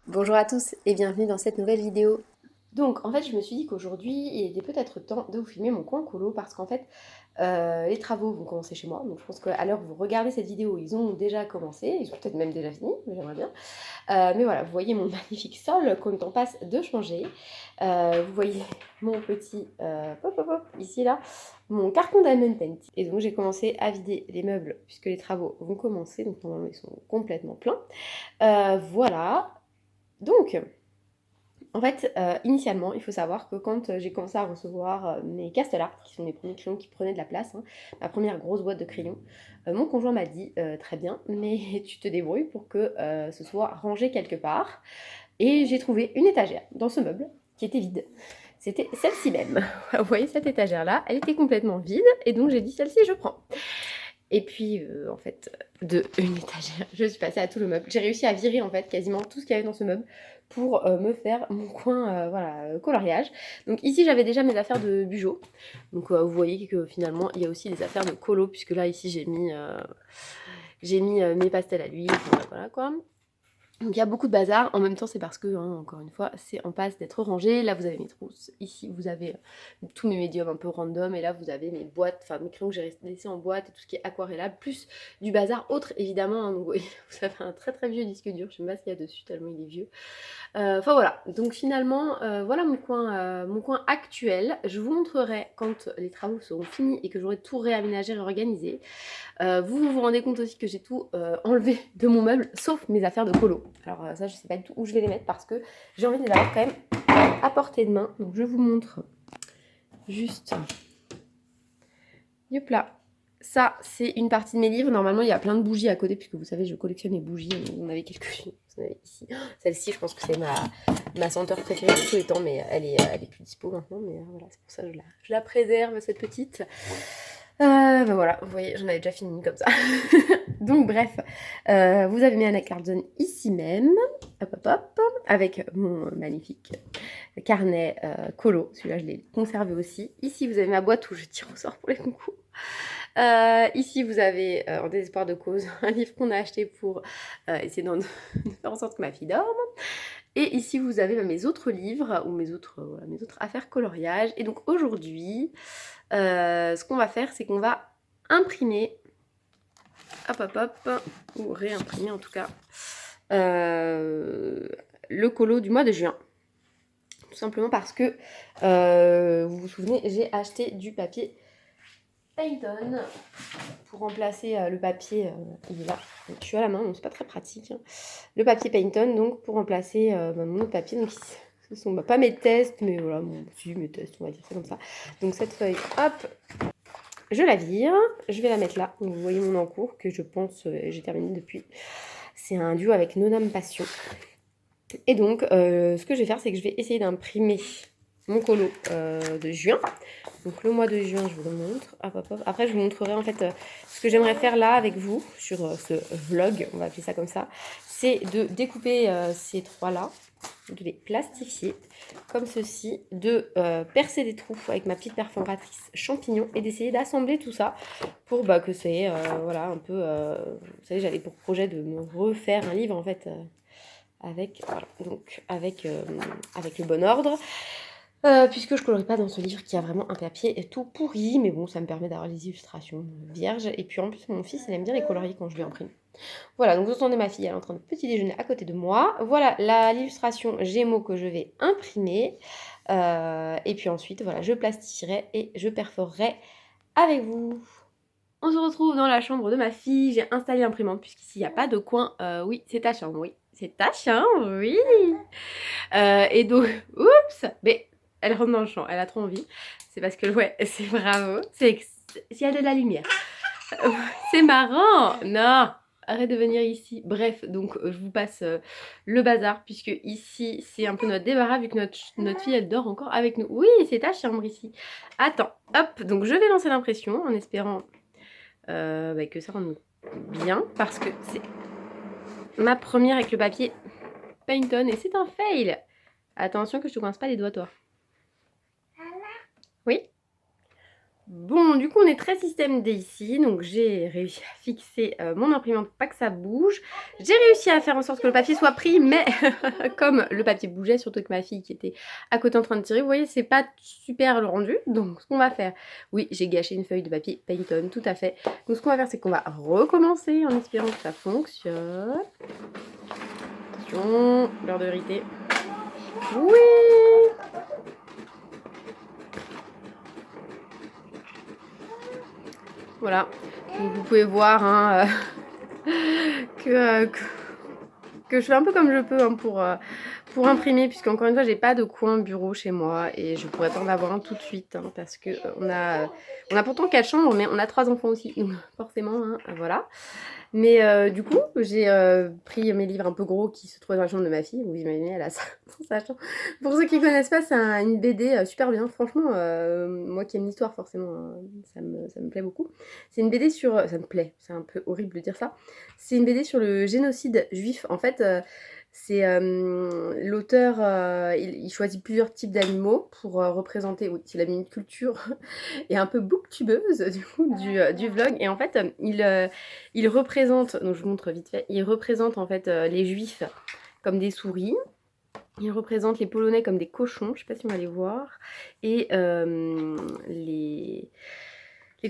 Bonjour à tous et bienvenue dans cette nouvelle vidéo. Donc en fait je me suis dit qu'aujourd'hui il était peut-être temps de vous filmer mon coin colo parce qu'en fait les travaux vont commencer chez moi. Donc je pense qu'à l'heure où vous regardez cette vidéo ils ont déjà commencé, ils ont peut-être même déjà fini, mais j'aimerais bien. Mais voilà, vous voyez mon magnifique sol qu'on est en passe de changer. Vous voyez mon petit, hop hop hop, ici là, mon carton diamond paint. Et donc j'ai commencé à vider les meubles puisque les travaux vont commencer, donc normalement ils sont complètement pleins. Voilà, donc en fait, initialement, il faut savoir que quand j'ai commencé à recevoir mes Castellart, qui sont mes premiers crayons qui prenaient de la place, hein, ma première grosse boîte de crayons, mon conjoint m'a dit très bien, mais tu te débrouilles pour que ce soit rangé quelque part. Et j'ai trouvé une étagère dans ce meuble qui était vide. C'était celle-ci même. Vous voyez cette étagère-là, elle était complètement vide, et donc j'ai dit celle-ci, je prends. Et puis, en fait, de une étagère, je suis passée à tout le meuble. J'ai réussi à virer, en fait, quasiment tout ce qu'il y avait dans ce meuble pour me faire mon coin, voilà, coloriage. Donc ici, j'avais déjà mes affaires de bugeot. Donc vous voyez que finalement, il y a aussi des affaires de colo, puisque là, ici, j'ai mis mes pastels à l'huile, enfin, voilà quoi. Donc il y a beaucoup de bazar, en même temps c'est parce que, hein, encore une fois, c'est en passe d'être rangé. Là vous avez mes trousses, ici vous avez tous mes médiums un peu random, et là vous avez mes boîtes, enfin mes crayons que j'ai laissés en boîte, et tout ce qui est aquarellable, plus du bazar autre évidemment, hein. Donc vous avez un très très vieux disque dur, je sais même pas ce qu'il y a dessus tellement il est vieux. Enfin voilà, donc finalement, voilà mon coin actuel. Je vous montrerai quand les travaux seront finis et que j'aurai tout réaménagé, réorganisé. Vous vous rendez compte aussi que j'ai tout enlevé de mon meuble, sauf mes affaires de colo. Alors ça, je sais pas du tout où je vais les mettre parce que j'ai envie de les avoir quand même à portée de main. Donc je vous montre juste. Yop là. Ça, c'est une partie de mes livres. Normalement, il y a plein de bougies à côté, puisque vous savez, je collectionne les bougies. Vous en avez quelques-unes. Vous en avez ici. Celle-ci, je pense que c'est ma senteur préférée de tous les temps, mais elle est plus dispo maintenant. Mais voilà, c'est pour ça que je la préserve, cette petite. Ben voilà, vous voyez, j'en avais déjà fini comme ça. Donc bref, vous avez mes anacardions ici même, hop hop hop, avec mon magnifique carnet colo. Celui-là, je l'ai conservé aussi. Ici, vous avez ma boîte où je tire au sort pour les concours. Ici, vous avez, en désespoir de cause, un livre qu'on a acheté pour essayer de faire en sorte que ma fille dorme. Et ici, vous avez mes autres livres ou voilà, mes autres affaires coloriage. Et donc aujourd'hui, ce qu'on va faire, c'est qu'on va imprimer, hop hop hop, ou réimprimer en tout cas, le colo du mois de juin. Tout simplement parce que, vous vous souvenez, j'ai acheté du papier Payton pour remplacer le papier, il est là, je suis à la main, donc c'est pas très pratique, hein. Le papier Payton, donc pour remplacer mon autre papier, donc ce sont pas mes tests, mais voilà, mes tests, on va dire ça comme ça. Donc cette feuille, hop, je la vire, je vais la mettre là. Donc vous voyez mon encours que je pense j'ai terminé depuis. C'est un duo avec Nonam Passion. Et donc ce que je vais faire, c'est que je vais essayer d'imprimer mon colo de juin. Donc le mois de juin, je vous le montre. Hop, hop, hop. Après, je vous montrerai en fait ce que j'aimerais faire là avec vous sur ce vlog, on va appeler ça comme ça. C'est de découper ces trois-là, de les plastifier comme ceci, de percer des trous avec ma petite perforatrice champignon et d'essayer d'assembler tout ça pour que c'est voilà un peu vous savez, j'avais pour projet de me refaire un livre en fait avec voilà, donc avec le bon ordre. Puisque je colorie pas dans ce livre qui a vraiment un papier tout pourri, mais bon, ça me permet d'avoir les illustrations vierges. Et puis en plus, mon fils, il aime bien les coloris quand je lui imprime. Voilà, donc vous entendez ma fille, elle est en train de petit déjeuner à côté de moi. Voilà l'illustration Gémeaux que je vais imprimer. Et puis ensuite, voilà, je plastifierai et je perforerai avec vous. On se retrouve dans la chambre de ma fille. J'ai installé l'imprimante puisqu'ici, il n'y a pas de coin. Oui, c'est ta chambre, oui. C'est ta chambre, oui. Et donc, oups, mais elle rentre dans le champ, elle a trop envie. C'est parce que, ouais, c'est bravo. S'il y a de la lumière. C'est marrant. Non, arrête de venir ici. Bref, donc je vous passe le bazar, puisque ici, c'est un peu notre débarras, vu que notre fille, elle dort encore avec nous. Oui, c'est ta chambre ici. Attends, hop, donc je vais lancer l'impression, en espérant que ça rende bien, parce que c'est ma première avec le papier Payton, et c'est un fail. Attention que je te coince pas les doigts, toi. Oui. Bon, du coup, on est très système D ici, donc j'ai réussi à fixer mon imprimante pour pas que ça bouge. J'ai réussi à faire en sorte que le papier soit pris, mais comme le papier bougeait, surtout que ma fille qui était à côté en train de tirer, vous voyez, c'est pas super le rendu. Donc, ce qu'on va faire, oui, j'ai gâché une feuille de papier Payton, tout à fait. Donc, ce qu'on va faire, c'est qu'on va recommencer en espérant que ça fonctionne. Attention, l'heure de vérité. Oui! Voilà, donc vous pouvez voir hein, que, que je fais un peu comme je peux hein, pour imprimer, puisqu'encore une fois, j'ai pas de coin bureau chez moi et je pourrais pas en avoir un tout de suite hein, parce que on a pourtant 4 chambres, mais on a 3 enfants aussi, donc forcément, hein, voilà. Mais du coup, j'ai pris mes livres un peu gros qui se trouvaient dans la chambre de ma fille. Vous imaginez, elle a ça dans sa chambre. Pour ceux qui connaissent pas, c'est une BD super bien. Franchement, moi qui aime l'histoire, forcément, ça me plaît beaucoup. C'est une BD sur... Ça me plaît, c'est un peu horrible de dire ça. C'est une BD sur le génocide juif. En fait, c'est l'auteur, il choisit plusieurs types d'animaux pour représenter... Oui, c'est la minute culture et un peu booktubeuse du coup du vlog. Et en fait, il représente, donc je vous montre vite fait, il représente en fait les juifs comme des souris. Il représente les Polonais comme des cochons, je sais pas si on va les voir, et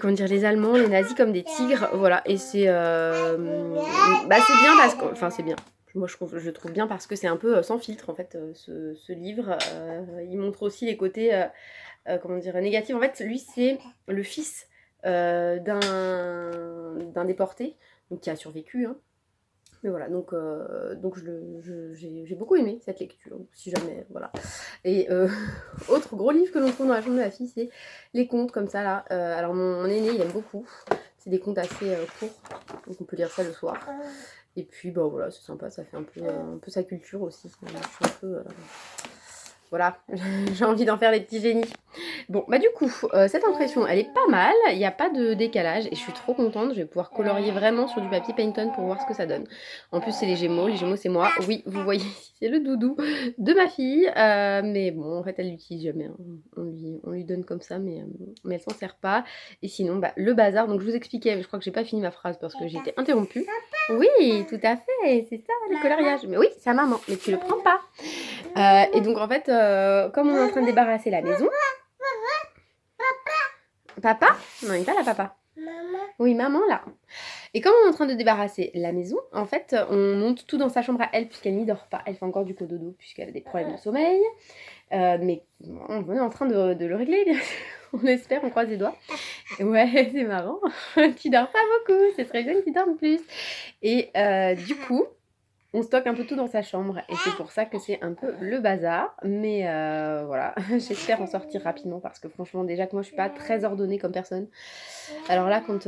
comment dire, les Allemands, les nazis comme des tigres, voilà. Et c'est bah c'est bien parce que, enfin c'est bien. Moi je le trouve bien parce que c'est un peu sans filtre en fait ce livre. Il montre aussi les côtés comment dire, négatifs. En fait, lui c'est le fils d'un déporté, donc qui a survécu, hein. Mais voilà, donc j'ai beaucoup aimé cette lecture, si jamais, voilà. Et autre gros livre que l'on trouve dans la chambre de la fille, c'est les contes comme ça là. Alors mon aîné, il aime beaucoup. C'est des contes assez courts, donc on peut lire ça le soir. Et puis bah voilà, c'est sympa, ça fait un peu sa culture aussi. Je suis un peu, voilà, j'ai envie d'en faire les petits génies. Bon, bah du coup, cette impression, elle est pas mal, il n'y a pas de décalage et je suis trop contente, je vais pouvoir colorier vraiment sur du papier Pantone pour voir ce que ça donne. En plus, c'est les Gémeaux c'est moi. Oui, vous voyez, c'est le doudou de ma fille, mais bon, en fait, elle l'utilise jamais, hein. On lui donne comme ça, mais elle s'en sert pas. Et sinon, bah, le bazar, donc je vous expliquais, mais je crois que j'ai pas fini ma phrase parce que j'ai été interrompue. Oui, tout à fait, c'est ça, le coloriage. Mais oui, c'est à maman, mais tu le prends pas. Et donc, en fait, comme on est en train de débarrasser la maison, papa? Non, il est pas là, papa. Maman. Oui, maman, là. Et comme on est en train de débarrasser la maison, en fait, on monte tout dans sa chambre à elle, puisqu'elle n'y dort pas. Elle fait encore du cododo, puisqu'elle a des problèmes de sommeil. Mais on est en train de le régler, bien sûr. On espère, on croise les doigts. Ouais, c'est marrant. Tu dors pas beaucoup, c'est très bien que tu dormes plus. Et du coup, on stocke un peu tout dans sa chambre et c'est pour ça que c'est un peu le bazar. Mais voilà, j'espère en sortir rapidement parce que franchement, déjà que moi je suis pas très ordonnée comme personne. Alors là, quand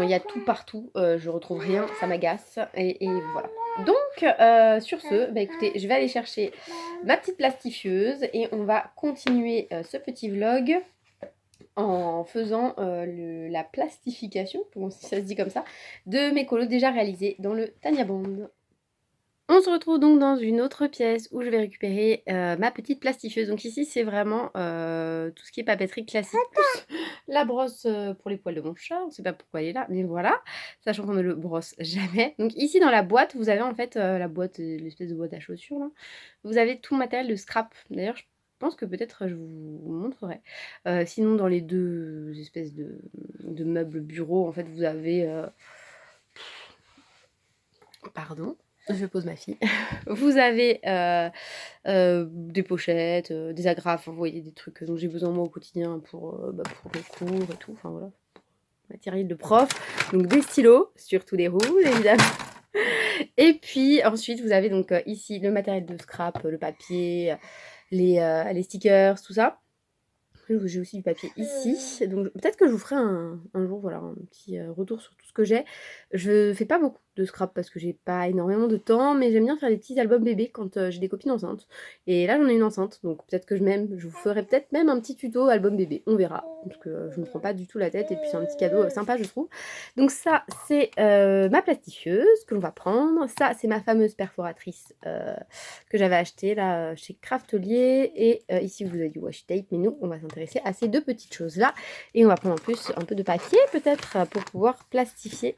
il y a tout partout, je retrouve rien, ça m'agace. Et voilà. Donc, sur ce, bah écoutez, je vais aller chercher ma petite plastifieuse et on va continuer ce petit vlog en faisant la plastification, si ça se dit comme ça, de mes colos déjà réalisés dans le Tania Bond. On se retrouve donc dans une autre pièce où je vais récupérer ma petite plastifieuse. Donc ici c'est vraiment tout ce qui est papeterie classique, plus la brosse pour les poils de mon chat. On ne sait pas pourquoi elle est là, mais voilà, sachant qu'on ne le brosse jamais. Donc ici dans la boîte, vous avez en fait la boîte, l'espèce de boîte à chaussures là. Vous avez tout le matériel de scrap. D'ailleurs, je pense que peut-être je vous montrerai. Sinon dans les deux espèces de meubles bureaux, en fait vous avez... Pardon, je pose ma fille. Vous avez des pochettes, des agrafes, vous voyez, des trucs dont j'ai besoin moi au quotidien pour les cours et tout, enfin voilà, matériel de prof. Donc des stylos, surtout des rouges évidemment. Et puis ensuite vous avez donc ici le matériel de scrap, le papier, les stickers, tout ça. J'ai aussi du papier ici, donc peut-être que je vous ferai un jour voilà, un petit retour sur tout ce que j'ai. Je fais pas beaucoup de scrap parce que j'ai pas énormément de temps, mais j'aime bien faire des petits albums bébés quand j'ai des copines enceintes. Et là j'en ai une enceinte, donc peut-être que je vous ferai peut-être même un petit tuto album bébé, on verra, parce que je me prends pas du tout la tête et puis c'est un petit cadeau sympa je trouve. Donc ça c'est ma plastifieuse que l'on va prendre, ça c'est ma fameuse perforatrice que j'avais achetée là chez Craftelier, et ici vous avez du washi tape, mais nous on va s'intéresser à ces deux petites choses là, et on va prendre en plus un peu de papier peut-être pour pouvoir plastifier.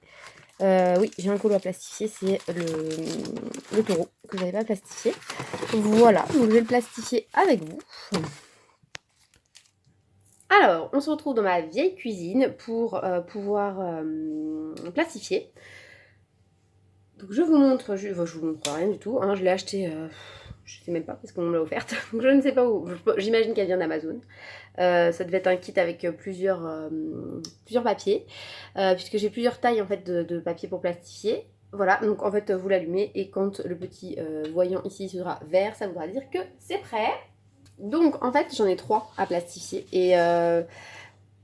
Oui, j'ai un colo à plastifier, c'est le taureau que je n'avais pas plastifié. Voilà, donc je vais le plastifier avec vous. Alors, on se retrouve dans ma vieille cuisine pour pouvoir plastifier. Donc je vous montre, je vous montre rien du tout, hein, je l'ai acheté, je sais même pas parce qu'on me l'a offerte, donc je ne sais pas où, j'imagine qu'elle vient d'Amazon. Ça devait être un kit avec plusieurs papiers, puisque j'ai plusieurs tailles en fait de papier pour plastifier. Voilà, donc en fait vous l'allumez et quand le petit voyant ici sera vert, ça voudra dire que c'est prêt. Donc en fait j'en ai 3 à plastifier, et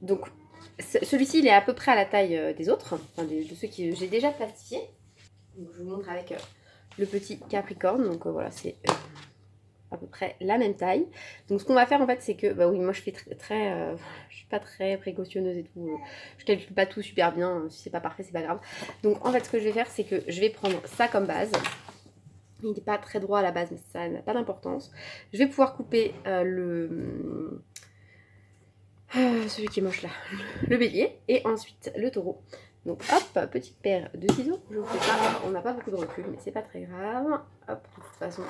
donc celui-ci il est à peu près à la taille des autres, enfin de ceux que j'ai déjà plastifiés. Donc je vous montre avec le petit Capricorne, donc voilà c'est à peu près la même taille. Donc ce qu'on va faire en fait c'est que, bah oui moi je fais je suis pas très précautionneuse et tout, je calcule pas tout super bien, si c'est pas parfait c'est pas grave. Donc en fait ce que je vais faire c'est que je vais prendre ça comme base. Il n'est pas très droit à la base mais ça n'a pas d'importance. Je vais pouvoir couper celui qui est moche là, le bélier, et ensuite le taureau. Donc hop, petite paire de ciseaux, je vous fais ça, on n'a pas beaucoup de recul mais c'est pas très grave. Hop, de toute façon,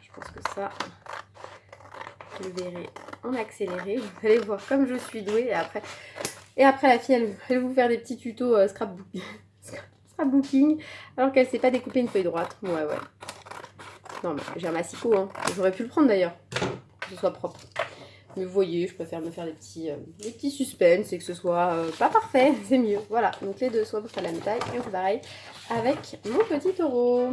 je pense que ça, je le verrai en accéléré, vous allez voir comme je suis douée, et après la fille elle va vous faire des petits tutos scrapbooking, alors qu'elle sait pas découper une feuille droite. Ouais. Non mais j'ai un massicot, hein. J'aurais pu le prendre d'ailleurs, pour que ce soit propre. Mais vous voyez, je préfère me faire des petits suspens et que ce soit pas parfait, c'est mieux. Voilà, donc les deux sont à peu près la même taille, et on fait pareil avec mon petit taureau.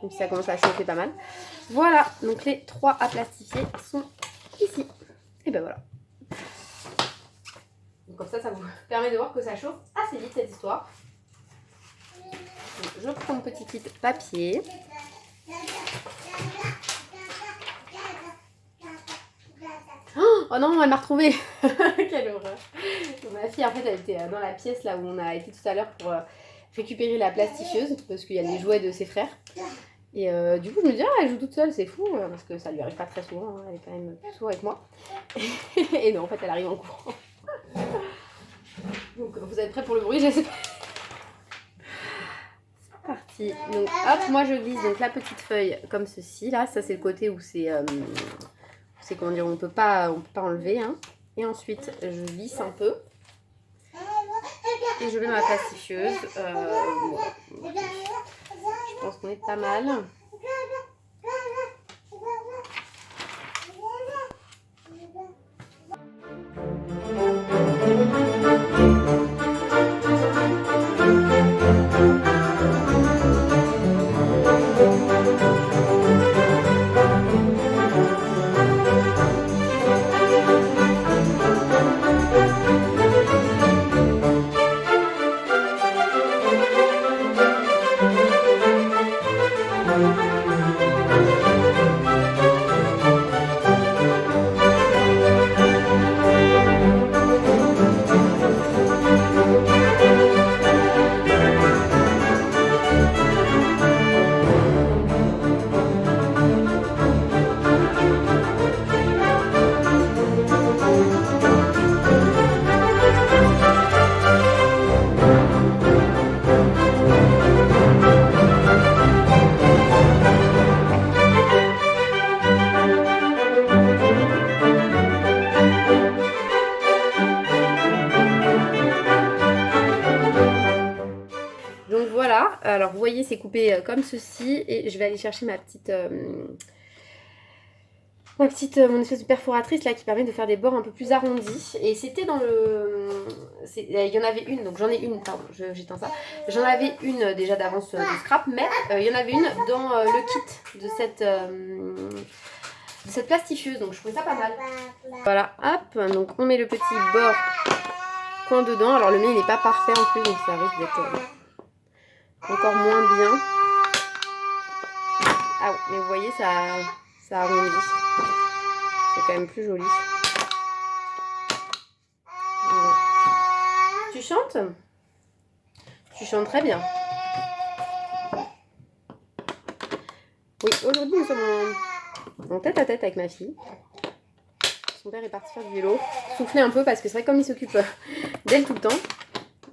Même si ça commence à chauffer pas mal. Voilà, donc les 3 à plastifier sont ici. Et ben voilà. Donc comme ça vous permet de voir que ça chauffe assez vite cette histoire. Donc je prends mon petit kit papier. Oh non, elle m'a retrouvée. Quelle horreur. Donc, ma fille en fait elle était dans la pièce là où on a été tout à l'heure pour récupérer la plastifieuse, parce qu'il y a les jouets de ses frères. Et du coup je me dis, elle joue toute seule, c'est fou, parce que ça lui arrive pas très souvent, hein, elle est quand même plus souvent avec moi. Et non, en fait elle arrive en courant. Donc vous êtes prêts pour le bruit, j'espère. C'est parti. Donc hop, moi je glisse donc la petite feuille comme ceci, là, ça c'est le côté où c'est comment dire, on peut pas enlever, hein. Et ensuite je visse un peu. Et je mets ma plastifieuse. Voilà. Je pense qu'on est pas mal. Donc voilà, alors vous voyez c'est coupé comme ceci, et je vais aller chercher ma petite mon espèce de perforatrice là qui permet de faire des bords un peu plus arrondis. Et c'était dans le... Il y en avait une, donc j'en ai une, pardon, j'éteins ça. J'en avais une déjà d'avance de scrap, mais il y en avait une dans le kit de cette plastifieuse, donc je trouvais ça pas mal. Voilà, hop, donc on met le petit bord coin dedans. Alors le mien il n'est pas parfait en plus, donc ça risque d'être encore moins bien. Ah oui, mais vous voyez, ça arrondit. C'est quand même plus joli. Voilà. Tu chantes? Tu chantes très bien. Oui, aujourd'hui nous sommes en tête à tête avec ma fille. Son père est parti faire du vélo. Souffler un peu parce que c'est vrai comme il s'occupe d'elle tout le temps.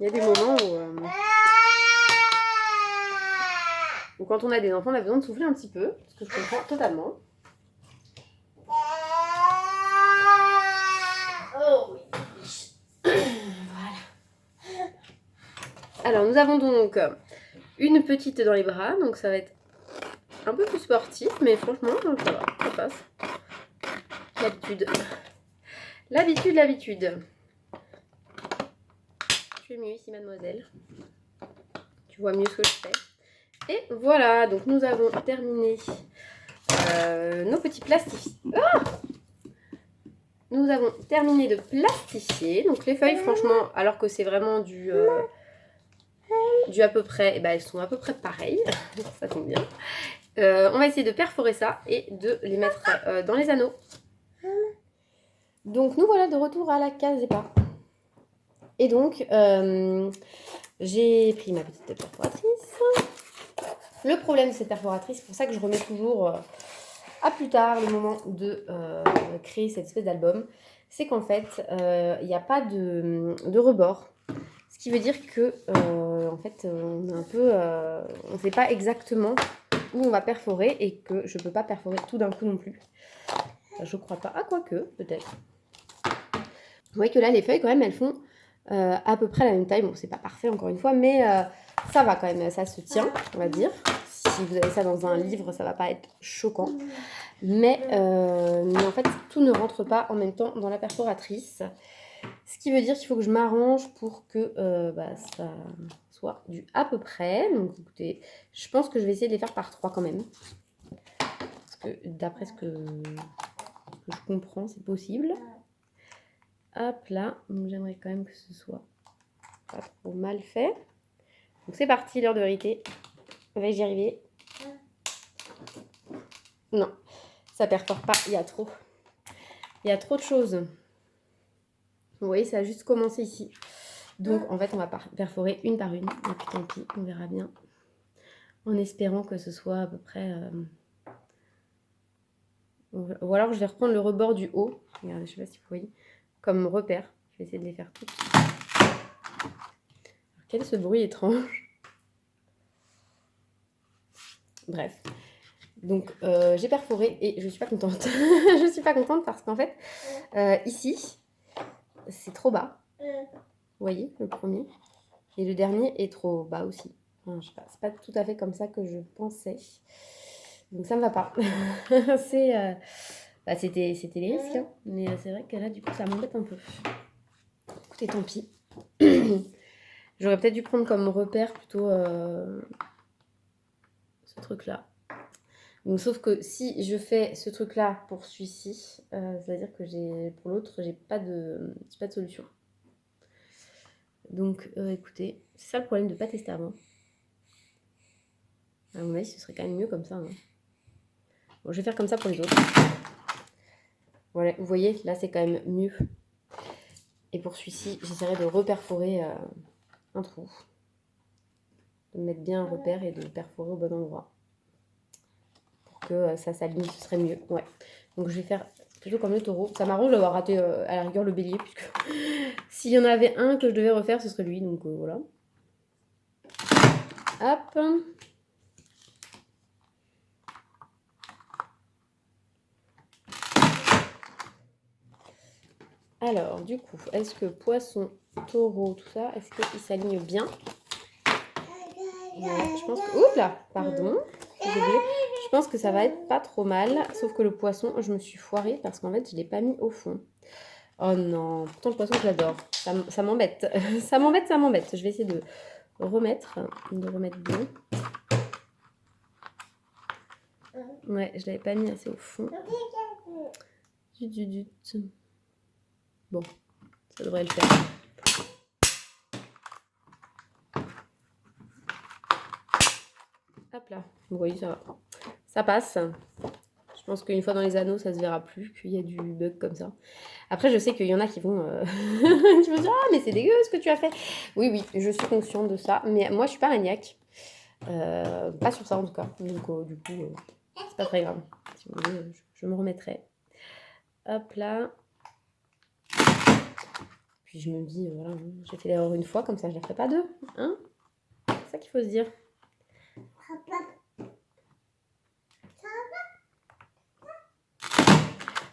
Il y a des moments où quand on a des enfants on a besoin de souffler un petit peu. Ce que je comprends totalement. Oh oui. Voilà. Alors nous avons donc une petite dans les bras. Donc ça va être un peu plus sportif. Mais franchement ça va, ça passe. L'habitude. Tu es mieux ici, mademoiselle. Tu vois mieux ce que je fais. Et voilà, donc nous avons terminé nos petits plastifiés. Ah, nous avons terminé de plastifier. Donc les feuilles, franchement, alors que c'est vraiment du à peu près, et ben elles sont à peu près pareilles. Ça tombe bien. On va essayer de perforer ça et de les mettre dans les anneaux. Donc nous voilà de retour à la case départ. Et donc j'ai pris ma petite perforatrice. Le problème de cette perforatrice, c'est pour ça que je remets toujours à plus tard le moment de créer cette espèce d'album, c'est qu'en fait il n'y a pas de rebord. Ce qui veut dire que en fait on est un peu on ne sait pas exactement où on va perforer et que je ne peux pas perforer tout d'un coup non plus. Enfin, je crois pas. Ah, quoique, peut-être. Vous voyez que là les feuilles quand même elles font à peu près la même taille. Bon, c'est pas parfait encore une fois, mais ça va quand même, ça se tient, on va dire. Si vous avez ça dans un livre, ça va pas être choquant. Mais en fait, tout ne rentre pas en même temps dans la perforatrice. Ce qui veut dire qu'il faut que je m'arrange pour que ça soit du à peu près. Donc écoutez, je pense que je vais essayer de les faire par 3 quand même. Parce que d'après ce que je comprends, c'est possible. Hop là, donc j'aimerais quand même que ce soit pas trop mal fait. Donc c'est parti, l'heure de vérité. Vais-je y arriver? Non, ça perfore pas, il y a trop. Il y a trop de choses. Vous voyez, ça a juste commencé ici. Donc en fait, on va perforer une par une. Et puis tant pis, on verra bien. En espérant que ce soit à peu près... Ou alors je vais reprendre le rebord du haut. Regardez, je sais pas si vous voyez. Comme repère. Je vais essayer de les faire toutes. Alors, quel est ce bruit étrange? Bref. Donc j'ai perforé et je suis pas contente. Je suis pas contente parce qu'en fait, ici, c'est trop bas. Vous voyez, le premier. Et le dernier est trop bas aussi. Enfin, je sais pas, c'est pas tout à fait comme ça que je pensais. Donc ça me va pas. C'était les risques, hein. Mais c'est vrai que là, du coup, ça m'embête un peu. Écoutez, tant pis. J'aurais peut-être dû prendre comme repère plutôt ce truc-là. Donc, sauf que si je fais ce truc-là pour celui-ci, c'est-à-dire que pour l'autre, j'ai pas de solution. Donc, écoutez, c'est ça le problème de ne pas tester avant. À mon avis, ce serait quand même mieux comme ça. Hein. Bon, je vais faire comme ça pour les autres. Voilà, vous voyez, là, c'est quand même mieux. Et pour celui-ci, j'essaierai de reperforer un trou. De mettre bien un repère et de perforer au bon endroit. Pour que ça s'aligne, ce serait mieux. Ouais. Donc, je vais faire plutôt comme le taureau. Ça m'arrange d'avoir raté à la rigueur le bélier, puisque s'il y en avait un que je devais refaire, ce serait lui. Donc, voilà. Hop. Alors, du coup, est-ce que poisson, taureau, tout ça, est-ce qu'il s'aligne bien? Ouais, je pense que... Oups là, pardon. Je pense que ça va être pas trop mal. Sauf que le poisson, je me suis foirée parce qu'en fait, je l'ai pas mis au fond. Oh non, pourtant le poisson, je l'adore. Ça m'embête. Ça m'embête. Je vais essayer de remettre dedans. Ouais, je l'avais pas mis assez au fond. Bon, ça devrait le faire. Hop là. Oui, ça va. Ça passe. Je pense qu'une fois dans les anneaux, ça se verra plus qu'il y a du bug comme ça. Après, je sais qu'il y en a qui vont, qui vont dire « Ah, mais c'est dégueu ce que tu as fait !» Oui, oui, je suis consciente de ça. Mais moi, je suis pas maniaque. Pas sur ça, en tout cas. Donc, du coup, c'est pas très grave. Si vous voulez, je me remettrai. Hop là. Puis je me dis, voilà, j'ai fait l'erreur une fois, comme ça, je la ferai pas deux. Hein, c'est ça qu'il faut se dire.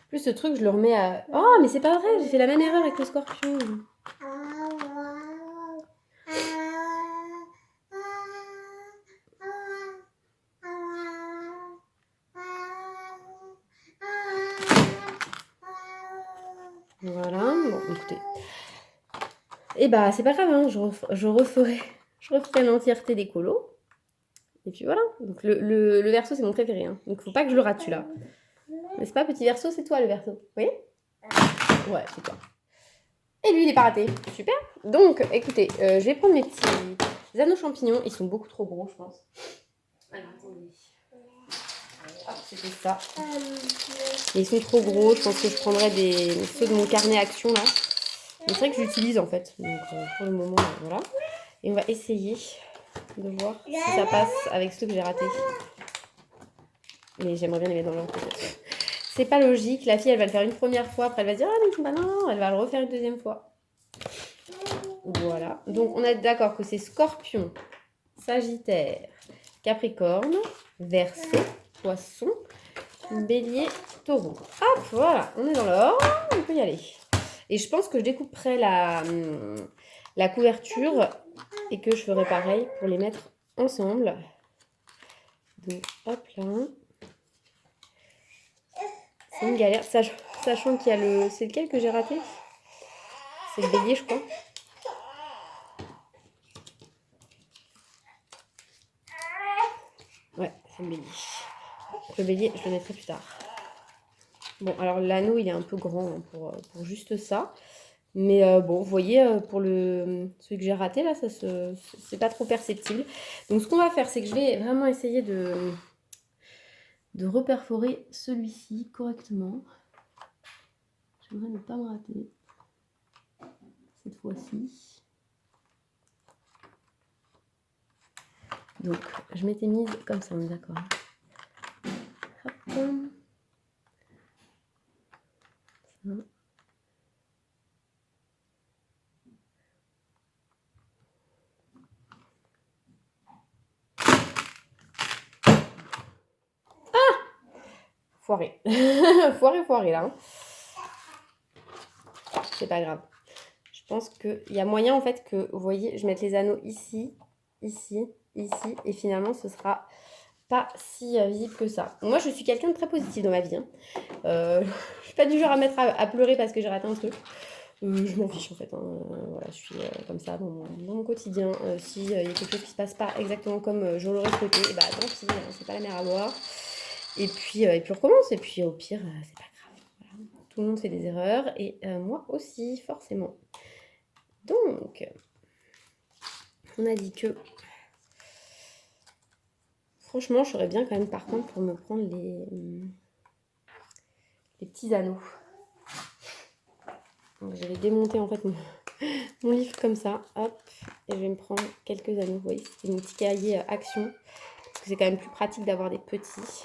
Plus ce truc, je le remets à... Oh, mais c'est pas vrai, j'ai fait la même erreur avec le scorpion. Voilà, bon, écoutez. Et bah, c'est pas grave, hein, je referai l'entièreté des colos. Et puis voilà. Donc le verso, c'est mon préféré. Hein. Donc faut pas que je le rate celui-là. N'est-ce pas, petit verso, c'est toi le verso. Oui. Ouais, c'est toi. Et lui, il est pas raté. Super. Donc, écoutez, je vais prendre mes petits anneaux champignons. Ils sont beaucoup trop gros, je pense. Alors, attendez. Ah, c'était ça. Mais ils sont trop gros. Je pense que je prendrais ceux de mon carnet action, là. Mais c'est vrai que j'utilise, en fait. Donc, pour le moment, voilà. Et on va essayer de voir si ça passe avec ceux que j'ai ratés. Mais j'aimerais bien les mettre dans l'ordre. C'est pas logique. La fille, elle va le faire une première fois. Après, elle va dire « Ah, mais bah non !» Elle va le refaire une deuxième fois. Voilà. Donc, on est d'accord que c'est Scorpion, Sagittaire, Capricorne, Verseau, Poisson, Bélier, Taureau. Hop, voilà. On est dans l'ordre. On peut y aller. Et je pense que je découperai la couverture et que je ferai pareil pour les mettre ensemble. Donc, hop là. C'est une galère, sachant qu'il y a le... C'est lequel que j'ai raté? C'est le bélier, je crois. Ouais, c'est le bélier. Le bélier, je le mettrai plus tard. Bon, alors l'anneau, il est un peu grand hein, pour juste ça. Mais bon, vous voyez, pour celui que j'ai raté, là, c'est pas trop perceptible. Donc, ce qu'on va faire, c'est que je vais vraiment essayer de reperforer celui-ci correctement. J'aimerais ne pas me rater cette fois-ci. Donc, je m'étais mise comme ça, on est d'accord. Hop. Ça. Foiré. Foiré là. Hein. C'est pas grave. Je pense qu'il y a moyen en fait que, vous voyez, je mette les anneaux ici, ici, ici. Et finalement, ce sera pas si visible que ça. Moi, je suis quelqu'un de très positif dans ma vie. Hein. Je suis pas du genre à mettre à pleurer parce que j'ai raté un truc. Je m'en fiche en fait. Hein. Voilà, je suis comme ça dans mon quotidien. S'il y a quelque chose qui se passe pas exactement comme je l'aurais souhaité, et bah tant pis, hein, c'est pas la mer à boire. Et puis on recommence. Et puis au pire, c'est pas grave. Voilà. Tout le monde fait des erreurs. Et moi aussi, forcément. Donc, on a dit que... Franchement, je serais bien quand même par contre pour me prendre les petits anneaux. Donc, je vais démonter en fait mon livre comme ça. Hop. Et je vais me prendre quelques anneaux. Vous voyez, c'est mon petit cahier action. Parce que c'est quand même plus pratique d'avoir des petits.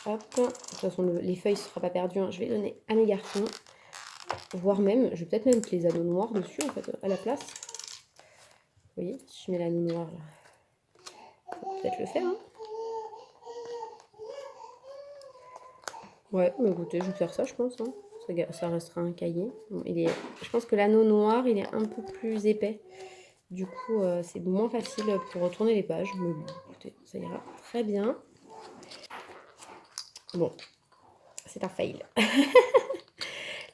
Hop. De toute façon, les feuilles ne seront pas perdues. Hein. Je vais donner à mes garçons. Voire même, je vais peut-être mettre les anneaux noirs dessus en fait, à la place. Vous voyez, si je mets l'anneau noir là. Ça peut peut-être le faire. Hein. Ouais, mais écoutez, je vais faire ça, je pense. Hein. Ça restera un cahier. Bon, je pense que l'anneau noir, il est un peu plus épais. Du coup, c'est moins facile pour retourner les pages. Mais bon, écoutez, ça ira très bien. Bon, c'est un fail.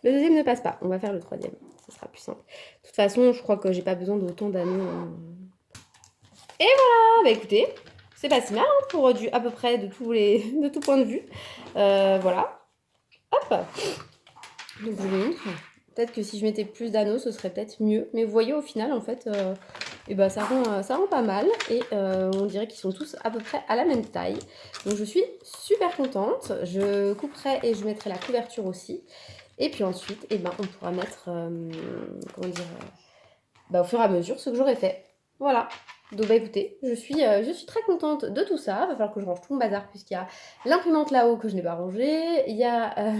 Le deuxième ne passe pas. On va faire le troisième. Ce sera plus simple. De toute façon, je crois que j'ai pas besoin d'autant d'anneaux. Et voilà, bah écoutez, c'est pas si mal hein, pour du à peu près de de tout point de vue. Voilà. Hop. Donc je vous montre. Peut-être que si je mettais plus d'anneaux, ce serait peut-être mieux. Mais vous voyez, au final, en fait, et ben, ça rend pas mal. Et on dirait qu'ils sont tous à peu près à la même taille. Donc je suis super contente. Je couperai et je mettrai la couverture aussi. Et puis ensuite, et ben, on pourra mettre, comment dire, au fur et à mesure ce que j'aurai fait. Voilà. Donc bah écoutez, je suis très contente de tout ça. Il va falloir que je range tout mon bazar puisqu'il y a l'imprimante là-haut que je n'ai pas rangée. Il y a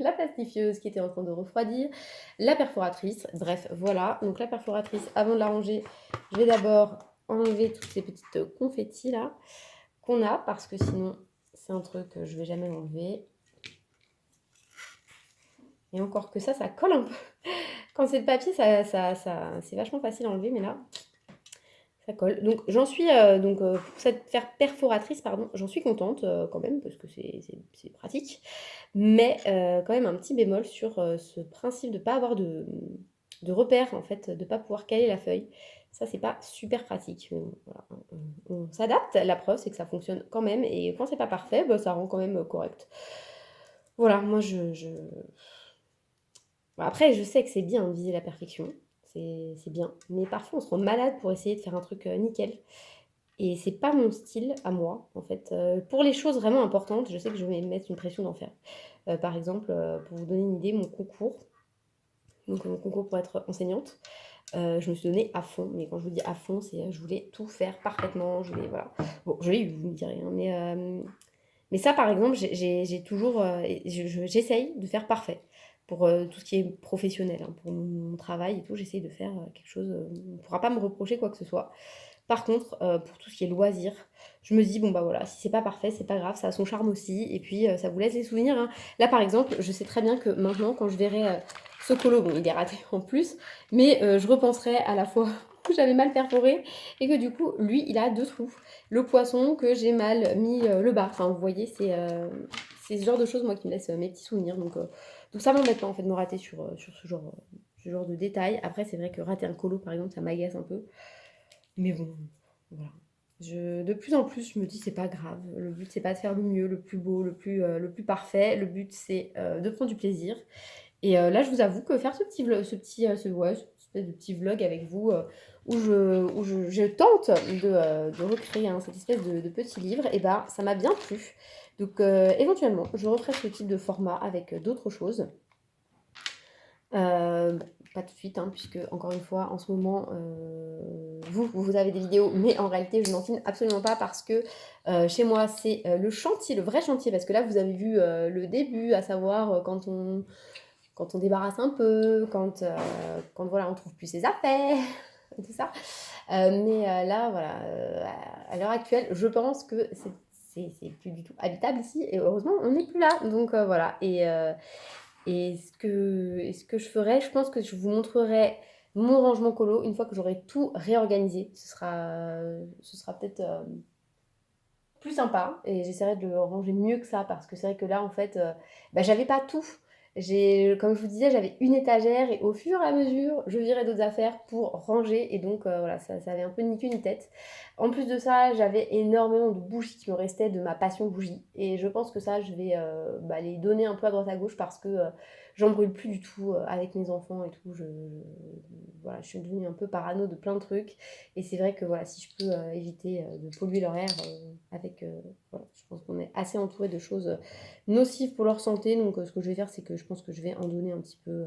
la plastifieuse qui était en train de refroidir. La perforatrice. Bref, voilà. Donc la perforatrice, avant de la ranger, je vais d'abord enlever toutes ces petites confettis là qu'on a parce que sinon c'est un truc que je vais jamais enlever. Et encore que ça colle un peu. Quand c'est le papier, c'est vachement facile à enlever, mais là, ça colle. Donc j'en suis, pour cette perforatrice, pardon, j'en suis contente quand même, parce que c'est pratique. Mais quand même un petit bémol sur ce principe de ne pas avoir de repère, en fait, de ne pas pouvoir caler la feuille. Ça, c'est pas super pratique. Voilà, on s'adapte. La preuve, c'est que ça fonctionne quand même. Et quand c'est pas parfait, bah, ça rend quand même correct. Voilà, moi, Bon, après, je sais que c'est bien de viser la perfection, c'est bien, mais parfois on se rend malade pour essayer de faire un truc nickel. Et c'est pas mon style à moi, en fait. Pour les choses vraiment importantes, je sais que je vais me mettre une pression d'en faire. Par exemple, pour vous donner une idée, mon concours, donc mon concours pour être enseignante, je me suis donnée à fond. Mais quand je vous dis à fond, c'est je voulais tout faire parfaitement. Je voulais, voilà. Bon, je l'ai eu, vous me direz, hein, mais ça, par exemple, j'ai toujours, j'essaye de faire parfait pour tout ce qui est professionnel, hein, pour mon travail et tout, j'essaye de faire quelque chose. On ne pourra pas me reprocher quoi que ce soit. Par contre, pour tout ce qui est loisir, je me dis, bon bah voilà, si c'est pas parfait, c'est pas grave, ça a son charme aussi, et puis ça vous laisse les souvenirs. Hein. Là par exemple, je sais très bien que maintenant, quand je verrai ce colo, bon il est raté en plus, mais je repenserai à la fois où j'avais mal perforé, et que du coup, lui, il a 2 trous. Le poisson, que j'ai mal mis le bas. Enfin, vous voyez, c'est ce genre de choses, moi, qui me laisse mes petits souvenirs. Donc ça m'embête pas, en fait, de me rater sur ce genre de détails. Après, c'est vrai que rater un colo, par exemple, ça m'agace un peu. Mais bon, voilà. De plus en plus, je me dis c'est pas grave. Le but c'est pas de faire le mieux, le plus beau, le plus parfait. Le but c'est de prendre du plaisir. Et là, je vous avoue que faire ce petit vlog, ouais, cette espèce de petit vlog avec vous, je tente de recréer hein, cette espèce de petit livre, et ben ça m'a bien plu. Donc éventuellement, je referai ce type de format avec d'autres choses. Bon, pas tout de suite, hein, puisque encore une fois, en ce moment, vous avez des vidéos, mais en réalité, je n'en filme absolument pas parce que chez moi, c'est le chantier, le vrai chantier, parce que là, vous avez vu le début, à savoir quand on débarrasse un peu, quand voilà, on trouve plus ses affaires, tout ça. Mais là, voilà, à l'heure actuelle, je pense que c'est plus du tout habitable ici, et heureusement, on n'est plus là. Donc voilà, et ce que je ferai, je pense que je vous montrerai mon rangement colo une fois que j'aurai tout réorganisé. Ce sera peut-être plus sympa et j'essaierai de le ranger mieux que ça parce que c'est vrai que là, en fait, j'avais pas tout. Comme je vous disais, j'avais une étagère et au fur et à mesure, je virais d'autres affaires pour ranger et donc voilà, ça avait un peu ni queue ni tête. En plus de ça, j'avais énormément de bougies qui me restaient de ma passion bougie et je pense que ça, je vais les donner un peu à droite à gauche parce que j'en brûle plus du tout avec mes enfants et tout. Voilà, je suis devenue un peu parano de plein de trucs et c'est vrai que voilà, si je peux éviter de polluer leur air voilà, je pense qu'on est assez entouré de choses nocives pour leur santé. Donc ce que je vais faire, c'est que je pense que je vais en donner un petit peu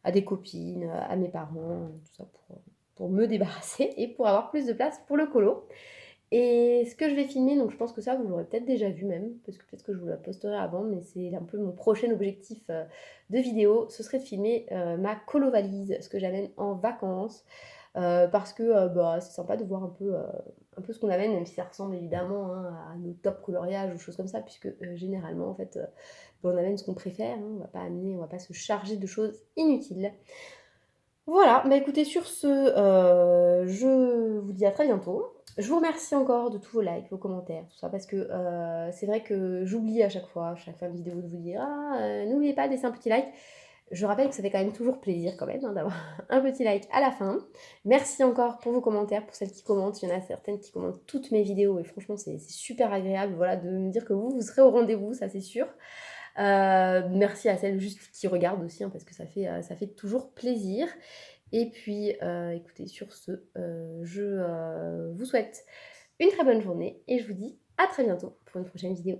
à des copines, à mes parents, tout ça pour me débarrasser et pour avoir plus de place pour le colo. Et ce que je vais filmer, donc je pense que ça, vous l'aurez peut-être déjà vu même, parce que peut-être que je vous la posterai avant, mais c'est un peu mon prochain objectif de vidéo, ce serait de filmer ma colo-valise, ce que j'amène en vacances, parce que c'est sympa de voir un peu ce qu'on amène, même si ça ressemble évidemment hein, à nos top coloriages ou choses comme ça, puisque généralement, en fait, on amène ce qu'on préfère, hein, on va pas se charger de choses inutiles. Voilà, bah écoutez, sur ce, je vous dis à très bientôt. Je vous remercie encore de tous vos likes, vos commentaires, tout ça, parce que c'est vrai que j'oublie à chaque fin de vidéo, de vous dire: «Ah, n'oubliez pas de laisser un petit like». Je rappelle que ça fait quand même toujours plaisir quand même, hein, d'avoir un petit like à la fin. Merci encore pour vos commentaires, pour celles qui commentent. Il y en a certaines qui commentent toutes mes vidéos et franchement, c'est super agréable, voilà, de me dire que vous serez au rendez-vous, ça c'est sûr. Merci à celles juste qui regardent aussi, hein, parce que ça fait toujours plaisir. Et puis, écoutez, sur ce, je vous souhaite une très bonne journée et je vous dis à très bientôt pour une prochaine vidéo.